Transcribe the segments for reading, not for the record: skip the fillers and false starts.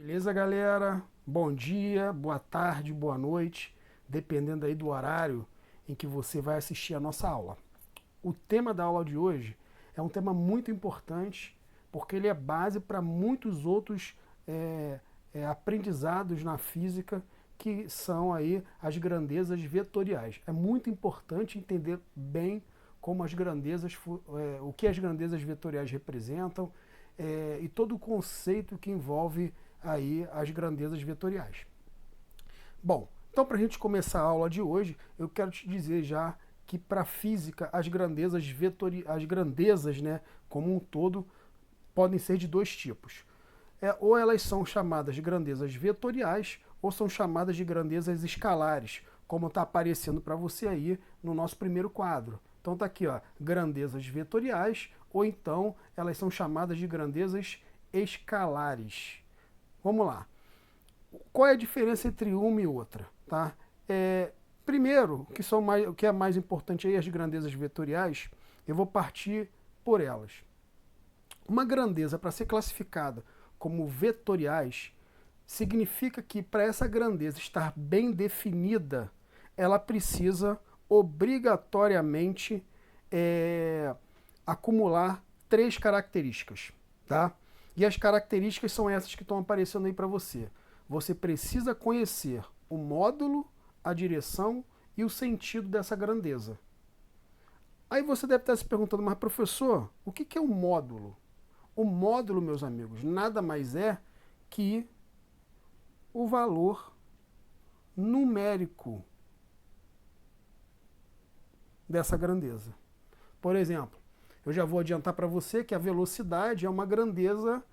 Beleza, galera? Bom dia, boa tarde, boa noite, dependendo aí do horário em que você vai assistir a nossa aula. O tema da aula de hoje é um tema muito importante, porque ele é base para muitos outros aprendizados na física, que são aí as grandezas vetoriais. É muito importante entender bem como as grandezas, o que as grandezas vetoriais representam, e todo o conceito que envolve aí as grandezas vetoriais. Bom, então para a gente começar a aula de hoje, eu quero te dizer já que para a física as grandezas, né, como um todo, podem ser de dois tipos. Ou elas são chamadas de grandezas vetoriais ou são chamadas de grandezas escalares, como está aparecendo para você aí no nosso primeiro quadro. Então está aqui, ó, grandezas vetoriais, ou então elas são chamadas de grandezas escalares. Vamos lá. Qual é a diferença entre uma e outra? Tá? Primeiro, o que é mais importante aí, as grandezas vetoriais, eu vou partir por elas. Uma grandeza, para ser classificada como vetoriais, significa que para essa grandeza estar bem definida, ela precisa obrigatoriamente acumular três características. Tá? E as características são essas que estão aparecendo aí para você. Você precisa conhecer o módulo, a direção e o sentido dessa grandeza. Aí você deve estar se perguntando, mas professor, o que é um módulo? O módulo, meus amigos, nada mais é que o valor numérico dessa grandeza. Por exemplo, eu já vou adiantar para você que a velocidade é uma grandeza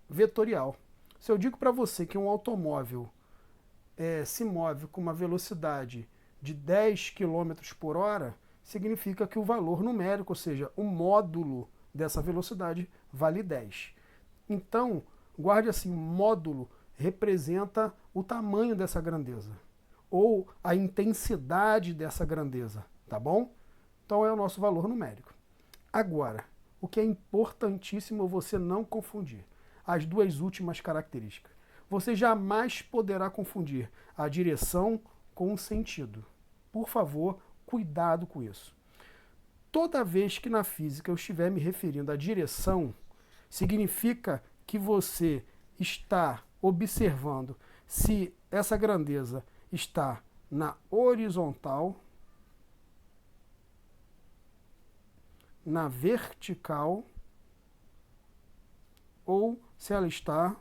vetorial. Se eu digo para você que um automóvel se move com uma velocidade de 10 km por hora, significa que o valor numérico, ou seja, o módulo dessa velocidade, vale 10. Então, guarde assim, módulo representa o tamanho dessa grandeza, ou a intensidade dessa grandeza, tá bom? Então é o nosso valor numérico. Agora, o que é importantíssimo você não confundir, as duas últimas características. Você jamais poderá confundir a direção com o sentido. Por favor, cuidado com isso. Toda vez que na física eu estiver me referindo à direção, significa que você está observando se essa grandeza está na horizontal, na vertical, ou se ela está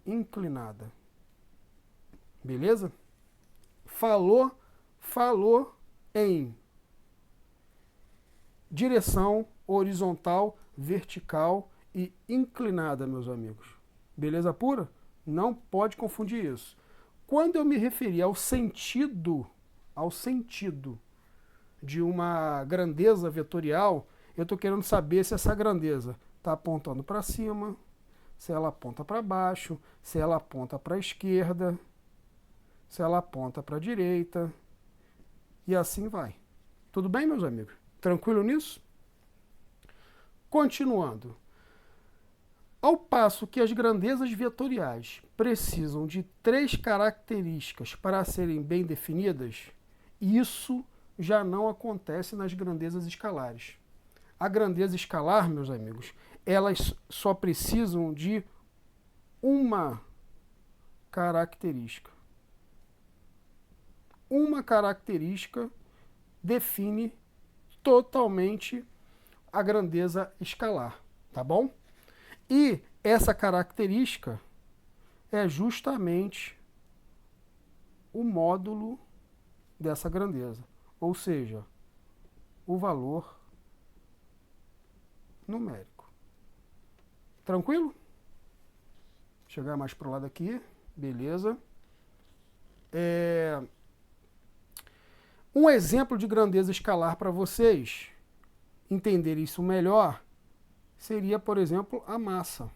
inclinada. Beleza? Falou em direção horizontal, vertical e inclinada, meus amigos. Beleza pura? Não pode confundir isso. Quando eu me referi ao sentido de uma grandeza vetorial, eu estou querendo saber se essa grandeza está apontando para cima, se ela aponta para baixo, se ela aponta para a esquerda, se ela aponta para a direita, e assim vai. Tudo bem, meus amigos? Tranquilo nisso? Continuando. Ao passo que as grandezas vetoriais precisam de três características para serem bem definidas, isso já não acontece nas grandezas escalares. A grandeza escalar, meus amigos, elas só precisam de uma característica. Uma característica define totalmente a grandeza escalar, tá bom? E essa característica é justamente o módulo dessa grandeza, ou seja, o valor numérico. Tranquilo? Chegar mais para o lado aqui, beleza. Um exemplo de grandeza escalar para vocês entenderem isso melhor seria, por exemplo, a massa.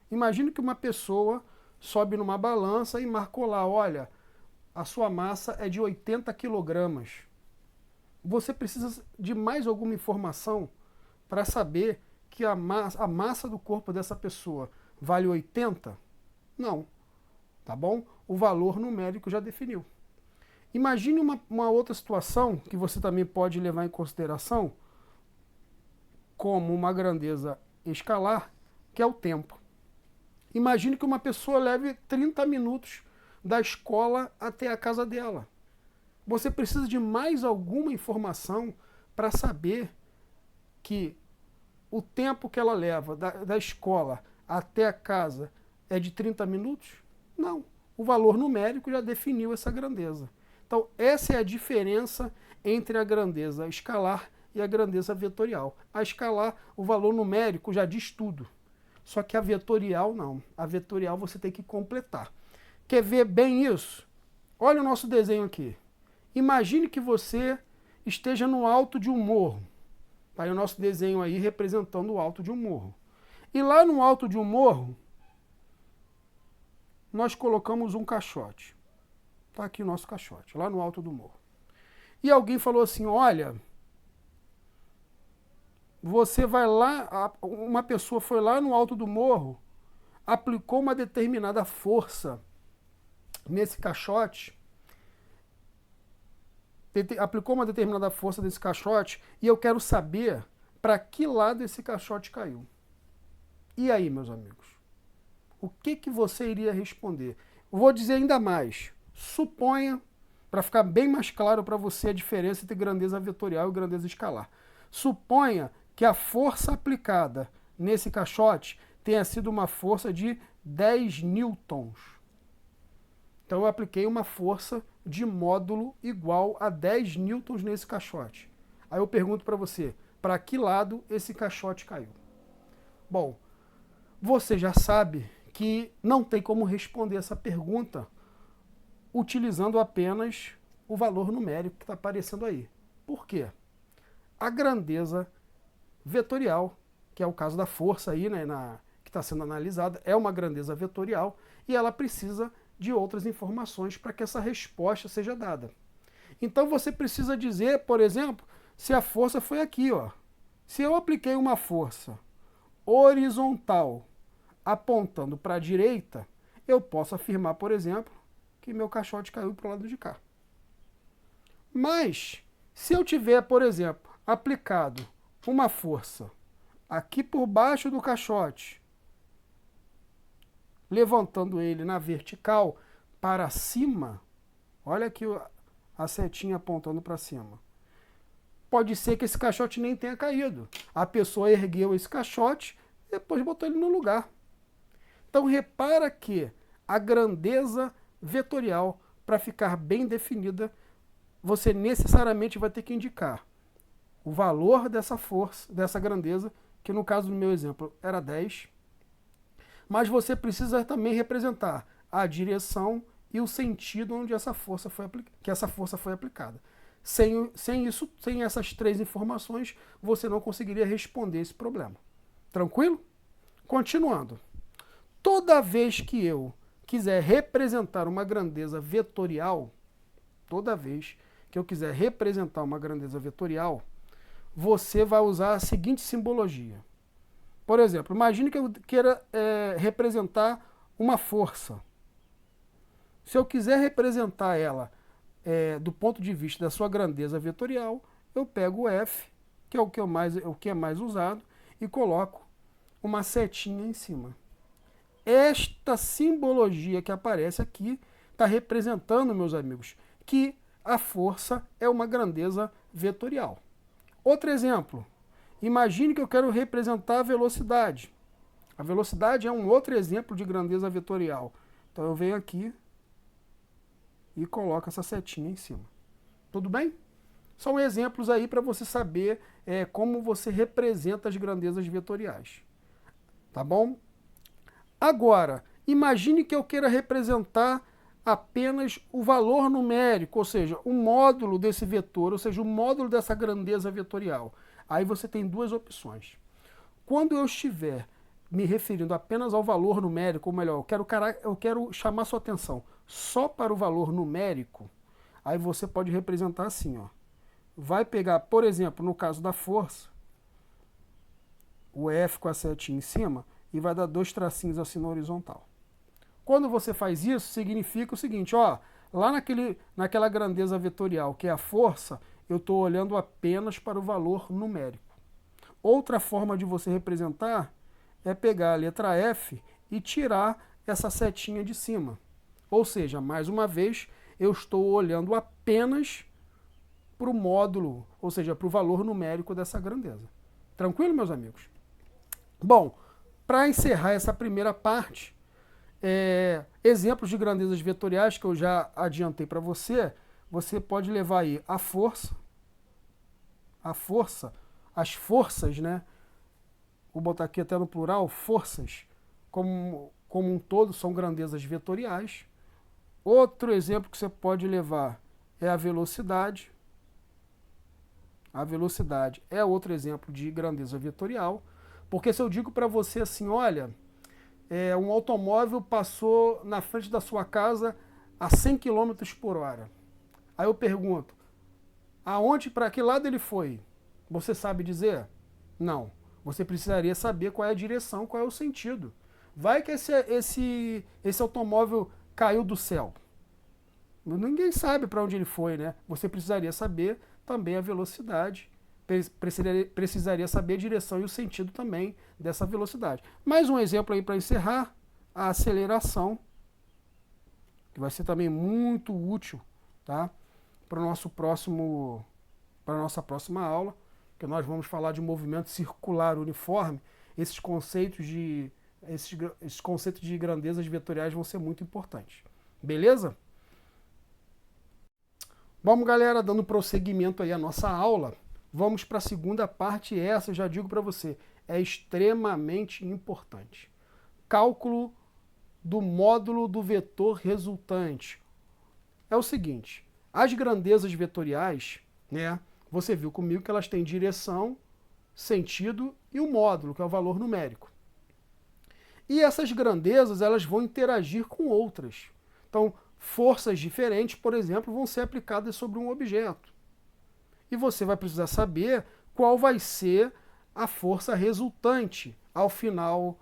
Imagine que uma pessoa sobe numa balança e marcou lá, olha, a sua massa é de 80 quilogramas. Você precisa de mais alguma informação para saber que a massa do corpo dessa pessoa vale 80? Não. Tá bom? O valor numérico já definiu. Imagine uma outra situação que você também pode levar em consideração como uma grandeza escalar, que é o tempo. Imagine que uma pessoa leve 30 minutos da escola até a casa dela. Você precisa de mais alguma informação para saber que o tempo que ela leva da escola até a casa é de 30 minutos? Não. O valor numérico já definiu essa grandeza. Então, essa é a diferença entre a grandeza escalar e a grandeza vetorial. A escalar, o valor numérico já diz tudo. Só que a vetorial não. A vetorial você tem que completar. Quer ver bem isso? Olha o nosso desenho aqui. Imagine que você esteja no alto de um morro. Está aí o nosso desenho aí representando o alto de um morro. E lá no alto de um morro, nós colocamos um caixote. Está aqui o nosso caixote, lá no alto do morro. E alguém falou assim, olha, você vai lá, uma pessoa foi lá no alto do morro, aplicou uma determinada força nesse caixote, aplicou uma determinada força nesse caixote, e eu quero saber para que lado esse caixote caiu. E aí, meus amigos? O que você iria responder? Eu vou dizer ainda mais. Suponha, para ficar bem mais claro para você a diferença entre grandeza vetorial e grandeza escalar. Suponha que a força aplicada nesse caixote tenha sido uma força de 10 newtons. Então eu apliquei uma força de módulo igual a 10 newtons nesse caixote. Aí eu pergunto para você, para que lado esse caixote caiu? Bom, você já sabe que não tem como responder essa pergunta utilizando apenas o valor numérico que está aparecendo aí. Por quê? A grandeza vetorial, que é o caso da força aí, né, que está sendo analisada, é uma grandeza vetorial e ela precisa de outras informações para que essa resposta seja dada. Então você precisa dizer, por exemplo, se a força foi aqui, ó. Se eu apliquei uma força horizontal apontando para a direita, eu posso afirmar, por exemplo, que meu caixote caiu para o lado de cá. Mas, se eu tiver, por exemplo, aplicado uma força aqui por baixo do caixote, levantando ele na vertical para cima, olha aqui a setinha apontando para cima. Pode ser que esse caixote nem tenha caído. A pessoa ergueu esse caixote e depois botou ele no lugar. Então repara que a grandeza vetorial, para ficar bem definida, você necessariamente vai ter que indicar o valor dessa força, dessa grandeza, que no caso do meu exemplo era 10, mas você precisa também representar a direção e o sentido onde essa força foi aplicada. Sem essas três informações, você não conseguiria responder esse problema. Tranquilo? Continuando. Toda vez que eu quiser representar uma grandeza vetorial, você vai usar a seguinte simbologia. Por exemplo, imagine que eu queira representar uma força. Se eu quiser representar ela do ponto de vista da sua grandeza vetorial, eu pego o F, que é o que é mais usado, e coloco uma setinha em cima. Esta simbologia que aparece aqui está representando, meus amigos, que a força é uma grandeza vetorial. Outro exemplo. Imagine que eu quero representar a velocidade. A velocidade é um outro exemplo de grandeza vetorial. Então eu venho aqui e coloco essa setinha em cima. Tudo bem? São exemplos aí para você saber como você representa as grandezas vetoriais. Tá bom? Agora, imagine que eu queira representar apenas o valor numérico, ou seja, o módulo desse vetor, ou seja, o módulo dessa grandeza vetorial. Aí você tem duas opções. Quando eu estiver me referindo apenas ao valor numérico, ou melhor, eu quero chamar sua atenção só para o valor numérico, aí você pode representar assim, ó. Vai pegar, por exemplo, no caso da força, o F com a setinha em cima e vai dar 2 tracinhos assim na horizontal. Quando você faz isso, significa o seguinte, ó, lá naquela grandeza vetorial, que é a força, eu estou olhando apenas para o valor numérico. Outra forma de você representar é pegar a letra F e tirar essa setinha de cima. Ou seja, mais uma vez, eu estou olhando apenas para o módulo, ou seja, para o valor numérico dessa grandeza. Tranquilo, meus amigos? Bom, para encerrar essa primeira parte, exemplos de grandezas vetoriais que eu já adiantei para você, você pode levar aí a força, as forças, né? Vou botar aqui até no plural, forças, como um todo, são grandezas vetoriais. Outro exemplo que você pode levar é a velocidade. A velocidade é outro exemplo de grandeza vetorial, porque se eu digo para você assim, olha, um automóvel passou na frente da sua casa a 100 km por hora. Aí eu pergunto, aonde, para que lado ele foi? Você sabe dizer? Não. Você precisaria saber qual é a direção, qual é o sentido. Vai que esse automóvel caiu do céu. Ninguém sabe para onde ele foi, né? Você precisaria saber também a velocidade, precisaria saber a direção e o sentido também dessa velocidade. Mais um exemplo aí para encerrar, a aceleração, que vai ser também muito útil, tá? Para nossa próxima aula, que nós vamos falar de movimento circular uniforme. Esses conceitos de grandezas vetoriais vão ser muito importantes. Beleza? Vamos, galera, dando prosseguimento aí à nossa aula. Vamos para a segunda parte, e essa eu já digo para você, é extremamente importante. Cálculo do módulo do vetor resultante. É o seguinte, as grandezas vetoriais, né, você viu comigo que elas têm direção, sentido e o módulo, que é o valor numérico. E essas grandezas, elas vão interagir com outras. Então, forças diferentes, por exemplo, vão ser aplicadas sobre um objeto. E você vai precisar saber qual vai ser a força resultante ao final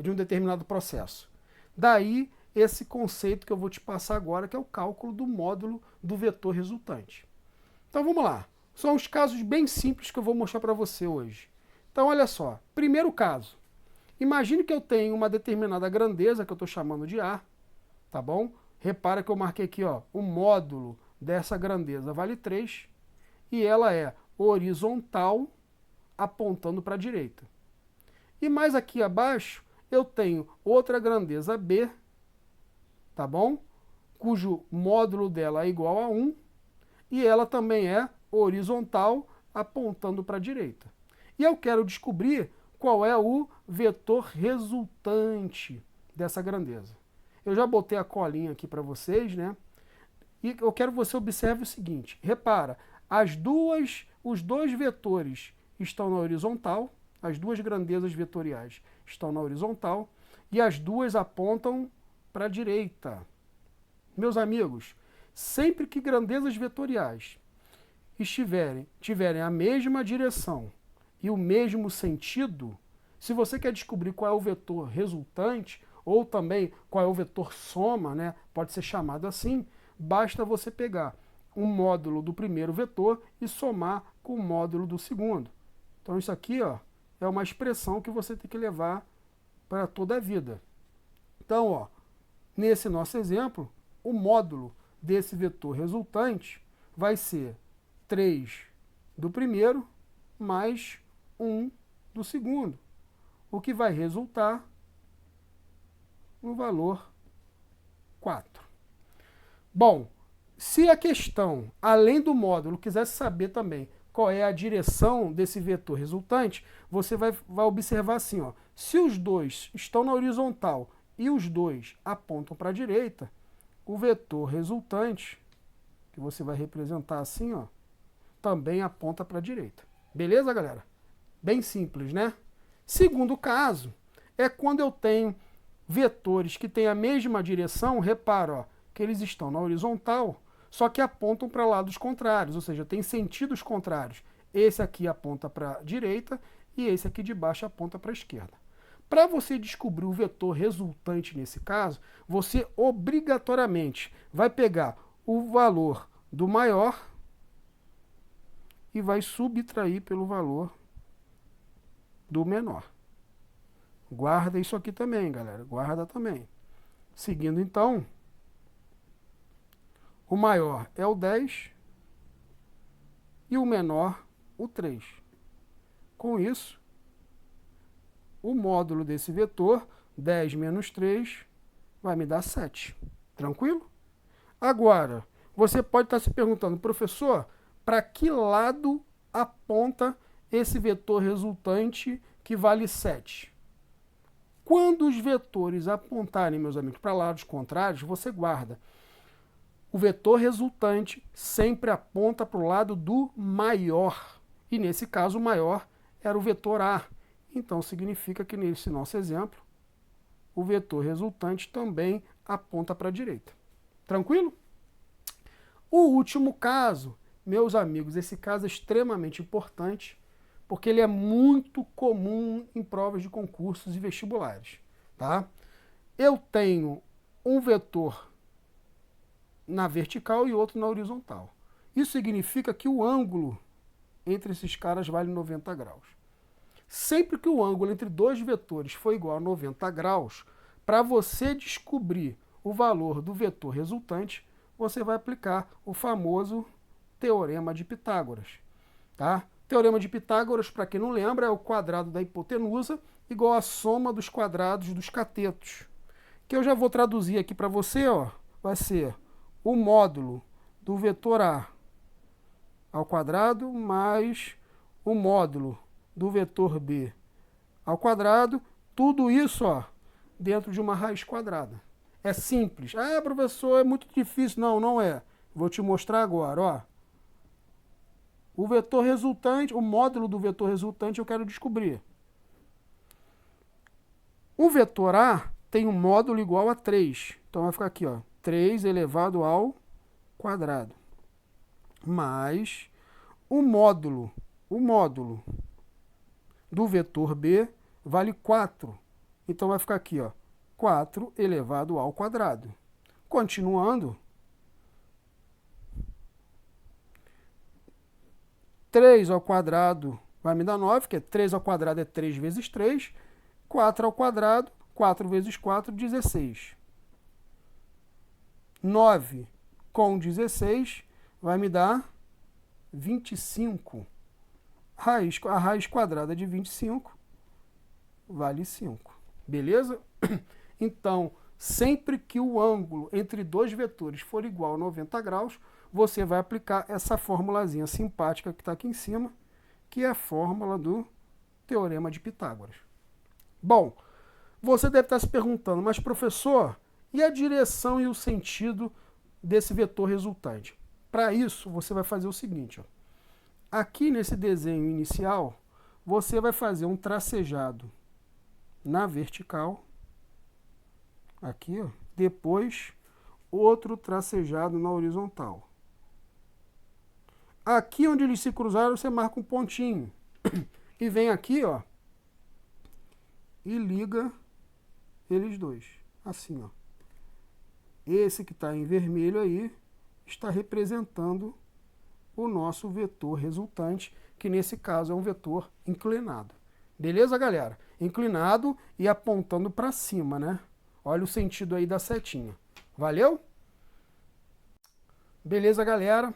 de um determinado processo. Daí, esse conceito que eu vou te passar agora, que é o cálculo do módulo do vetor resultante. Então, vamos lá. São os casos bem simples que eu vou mostrar para você hoje. Então, olha só. Primeiro caso. Imagine que eu tenho uma determinada grandeza, que eu estou chamando de A, tá bom? Repara que eu marquei aqui, ó, o módulo dessa grandeza vale 3 e ela é horizontal apontando para a direita. E mais aqui abaixo eu tenho outra grandeza B, tá bom? Cujo módulo dela é igual a 1 e ela também é horizontal apontando para a direita. E eu quero descobrir qual é o vetor resultante dessa grandeza. Eu já botei a colinha aqui para vocês, né? E eu quero que você observe o seguinte. Repara, os dois vetores estão na horizontal, as duas grandezas vetoriais estão na horizontal, e as duas apontam para a direita. Meus amigos, sempre que grandezas vetoriais tiverem a mesma direção e o mesmo sentido, se você quer descobrir qual é o vetor resultante, ou também qual é o vetor soma, né? Pode ser chamado assim, basta você pegar um módulo do primeiro vetor e somar com o módulo do segundo. Então isso aqui, ó, é uma expressão que você tem que levar para toda a vida. Então, ó, nesse nosso exemplo, o módulo desse vetor resultante vai ser 3 do primeiro mais 1 do segundo, o que vai resultar no valor 4. Bom, se a questão, além do módulo, quisesse saber também qual é a direção desse vetor resultante, você vai observar assim, ó, se os dois estão na horizontal e os dois apontam para a direita, o vetor resultante, que você vai representar assim, ó, também aponta para a direita. Beleza, galera? Bem simples, né? Segundo caso, é quando eu tenho vetores que têm a mesma direção, repara, ó, que eles estão na horizontal, só que apontam para lados contrários, ou seja, tem sentidos contrários. Esse aqui aponta para a direita e esse aqui de baixo aponta para a esquerda. Para você descobrir o vetor resultante nesse caso, você obrigatoriamente vai pegar o valor do maior e vai subtrair pelo valor do menor. Guarda isso aqui também, galera. Guarda também. Seguindo, então, o maior é o 10 e o menor o 3. Com isso, o módulo desse vetor, 10 menos 3, vai me dar 7. Tranquilo? Agora, você pode estar se perguntando, professor, para que lado aponta esse vetor resultante que vale 7? Quando os vetores apontarem, meus amigos, para lados contrários, você guarda. O vetor resultante sempre aponta para o lado do maior. E nesse caso, o maior era o vetor A. Então, significa que nesse nosso exemplo, o vetor resultante também aponta para a direita. Tranquilo? O último caso, meus amigos, esse caso é extremamente importante, porque ele é muito comum em provas de concursos e vestibulares. Tá? Eu tenho um vetor na vertical e outro na horizontal. Isso significa que o ângulo entre esses caras vale 90 graus. Sempre que o ângulo entre dois vetores for igual a 90 graus, para você descobrir o valor do vetor resultante, você vai aplicar o famoso Teorema de Pitágoras. Tá? Teorema de Pitágoras, para quem não lembra, é o quadrado da hipotenusa igual à soma dos quadrados dos catetos. Que eu já vou traduzir aqui para você, ó, vai ser o módulo do vetor A ao quadrado mais o módulo do vetor B ao quadrado, tudo isso, ó, dentro de uma raiz quadrada. É simples. Ah, professor, é muito difícil. Não, não é. Vou te mostrar agora, ó. O vetor resultante, o módulo do vetor resultante eu quero descobrir. O vetor A tem um módulo igual a 3. Então vai ficar aqui, ó, 3 elevado ao quadrado. Mais o módulo do vetor B vale 4. Então vai ficar aqui, ó, 4 elevado ao quadrado. Continuando, 3 ao quadrado vai me dar 9, que 3 ao quadrado é 3 vezes 3. 4 ao quadrado, 4 vezes 4, 16. 9 com 16 vai me dar 25. A raiz quadrada de 25 vale 5. Beleza? Então, sempre que o ângulo entre dois vetores for igual a 90 graus, você vai aplicar essa formulazinha simpática que está aqui em cima, que é a fórmula do Teorema de Pitágoras. Bom, você deve estar se perguntando, mas professor, e a direção e o sentido desse vetor resultante? Para isso, você vai fazer o seguinte, ó. Aqui nesse desenho inicial, você vai fazer um tracejado na vertical, aqui, ó, depois outro tracejado na horizontal. Aqui onde eles se cruzaram, você marca um pontinho. E vem aqui, ó, e liga eles dois. Assim, ó. Esse que está em vermelho aí está representando o nosso vetor resultante, que nesse caso é um vetor inclinado. Beleza, galera? Inclinado e apontando para cima, né? Olha o sentido aí da setinha. Valeu? Beleza, galera?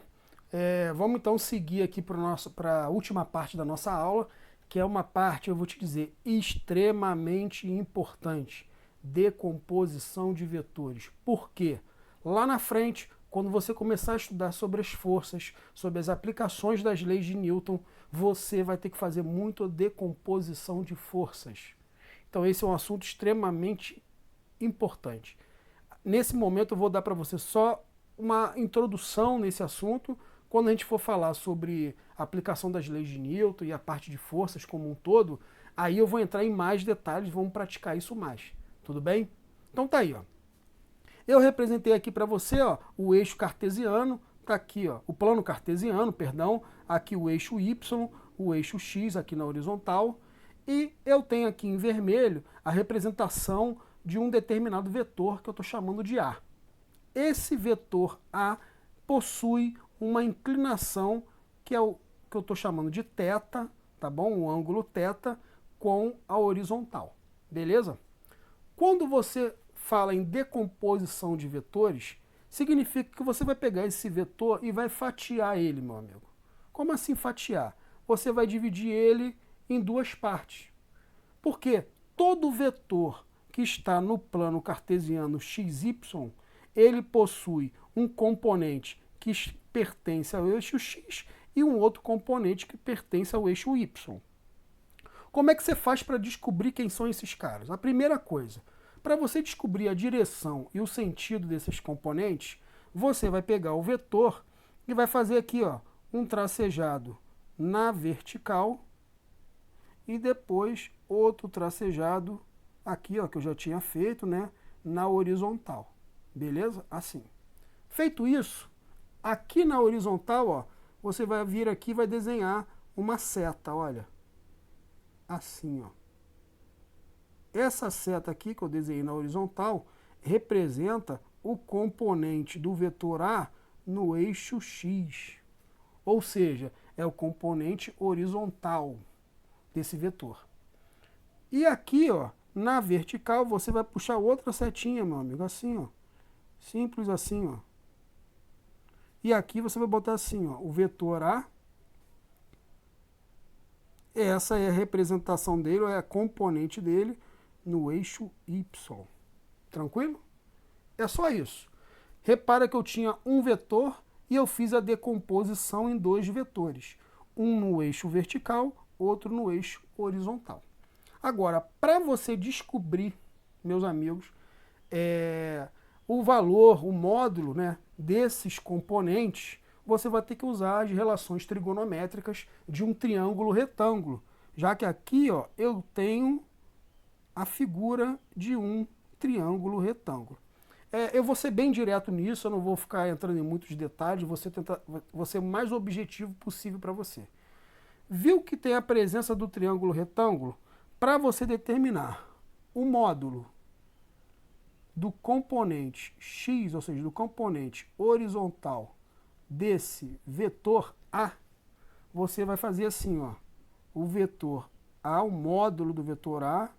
Vamos então seguir aqui para a última parte da nossa aula, que é uma parte, eu vou te dizer, extremamente importante. Decomposição de vetores. Por quê? Lá na frente, quando você começar a estudar sobre as forças, sobre as aplicações das leis de Newton, você vai ter que fazer muito decomposição de forças. Então esse é um assunto extremamente importante. Nesse momento eu vou dar para você só uma introdução nesse assunto. Quando a gente for falar sobre a aplicação das leis de Newton e a parte de forças como um todo, aí eu vou entrar em mais detalhes, vamos praticar isso mais. Tudo bem? Então tá aí, ó. Eu representei aqui para você, ó, o eixo cartesiano, tá aqui, ó, o plano cartesiano, perdão, aqui o eixo Y, o eixo X aqui na horizontal, E eu tenho aqui em vermelho a representação de um determinado vetor que eu estou chamando de A. Esse vetor A possui uma inclinação que é o que eu estou chamando de θ, tá bom? O ângulo θ com a horizontal, beleza? Quando você fala em decomposição de vetores, significa que você vai pegar esse vetor e vai fatiar ele, meu amigo. Como assim fatiar? Você vai dividir ele em duas partes. Porque todo vetor que está no plano cartesiano xy, ele possui um componente que pertence ao eixo x e um outro componente que pertence ao eixo y. Como é que você faz para descobrir quem são esses caras? A primeira coisa, para você descobrir a direção e o sentido desses componentes, você vai pegar o vetor e vai fazer aqui, ó, um tracejado na vertical e depois outro tracejado aqui, ó, que eu já tinha feito, né, na horizontal. Beleza? Assim. Feito isso, aqui na horizontal, ó, você vai vir aqui e vai desenhar uma seta, olha. Assim, ó. Essa seta aqui que eu desenhei na horizontal representa o componente do vetor A no eixo X. Ou seja, é o componente horizontal desse vetor. E aqui, ó, na vertical, você vai puxar outra setinha, meu amigo, assim, ó. Simples assim, ó. E aqui você vai botar assim, ó, o vetor A. Essa é a representação dele, é a componente dele no eixo Y. Tranquilo? É só isso. Repara que eu tinha um vetor e eu fiz a decomposição em dois vetores. Um no eixo vertical, outro no eixo horizontal. Agora, para você descobrir, meus amigos, o valor, o módulo, né, desses componentes, você vai ter que usar as relações trigonométricas de um triângulo retângulo, já que aqui, ó, eu tenho a figura de um triângulo retângulo. Eu vou ser bem direto nisso, eu não vou ficar entrando em muitos detalhes, vou ser o mais objetivo possível para você. Viu que tem a presença do triângulo retângulo? Para você determinar o módulo do componente x, ou seja, do componente horizontal desse vetor A, você vai fazer assim, ó, o vetor A, o módulo do vetor A,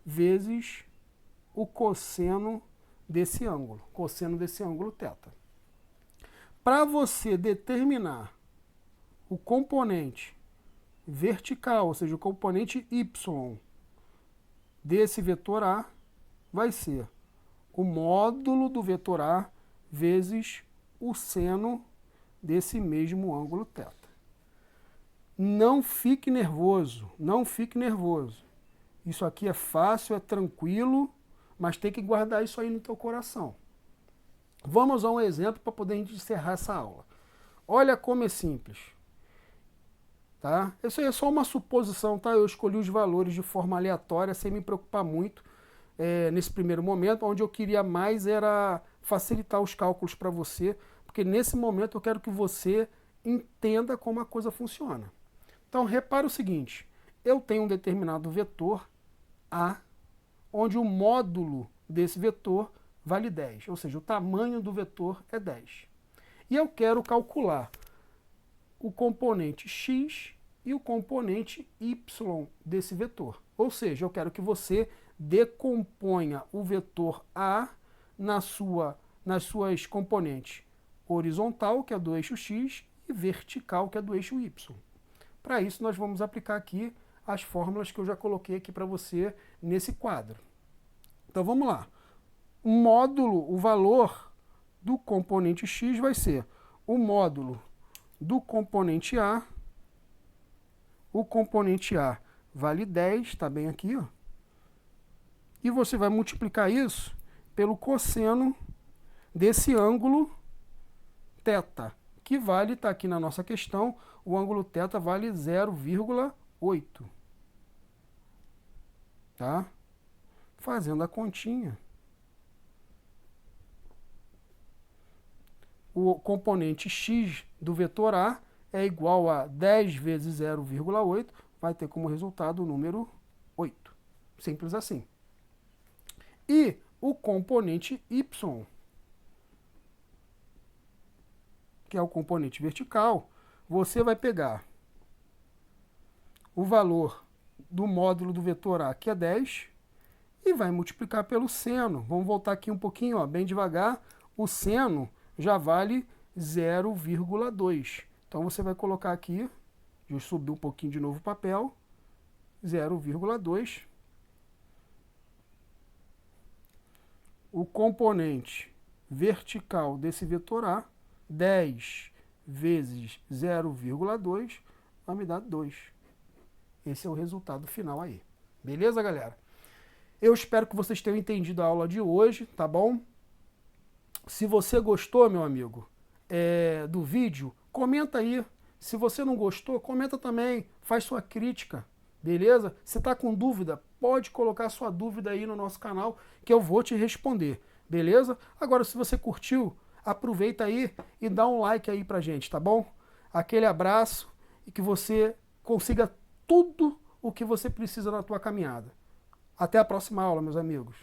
vezes o cosseno desse ângulo θ. Para você determinar o componente vertical, ou seja, o componente y desse vetor A, vai ser o módulo do vetor A vezes o seno desse mesmo ângulo θ. Não fique nervoso, não fique nervoso. Isso aqui é fácil, é tranquilo, mas tem que guardar isso aí no teu coração. Vamos a um exemplo para poder encerrar essa aula. Olha como é simples. Tá? Isso aí é só uma suposição, tá? Eu escolhi os valores de forma aleatória, sem me preocupar muito nesse primeiro momento. Onde eu queria mais era facilitar os cálculos para você, porque nesse momento eu quero que você entenda como a coisa funciona. Então, repara o seguinte, eu tenho um determinado vetor A, onde o módulo desse vetor vale 10, ou seja, o tamanho do vetor é 10. E eu quero calcular o componente x e o componente y desse vetor. Ou seja, eu quero que você decomponha o vetor A nas suas componentes horizontal, que é do eixo x, e vertical, que é do eixo y. Para isso, nós vamos aplicar aqui as fórmulas que eu já coloquei aqui para você nesse quadro. Então, vamos lá. O módulo, o valor do componente x vai ser o módulo do componente A. O componente A vale 10, está bem aqui, ó. E você vai multiplicar isso pelo cosseno desse ângulo θ, que vale, está aqui na nossa questão, o ângulo θ vale 0,8. Tá? Fazendo a continha. O componente x do vetor A é igual a 10 vezes 0,8, vai ter como resultado o número 8. Simples assim. E o componente y, que é o componente vertical, você vai pegar o valor do módulo do vetor A, que é 10, e vai multiplicar pelo seno. Vamos voltar aqui um pouquinho, ó, bem devagar. O seno já vale 0,2. Então você vai colocar aqui, deixa eu subir um pouquinho de novo o papel, 0,2. O componente vertical desse vetor A, 10 vezes 0,2, vai me dar 2. Esse é o resultado final aí. Beleza, galera? Eu espero que vocês tenham entendido a aula de hoje, tá bom? Se você gostou, meu amigo, do vídeo, comenta aí. Se você não gostou, comenta também, faz sua crítica, beleza? Se está com dúvida, pode colocar sua dúvida aí no nosso canal, que eu vou te responder, beleza? Agora, se você curtiu, aproveita aí e dá um like aí pra gente, tá bom? Aquele abraço e que você consiga tudo o que você precisa na tua caminhada. Até a próxima aula, meus amigos.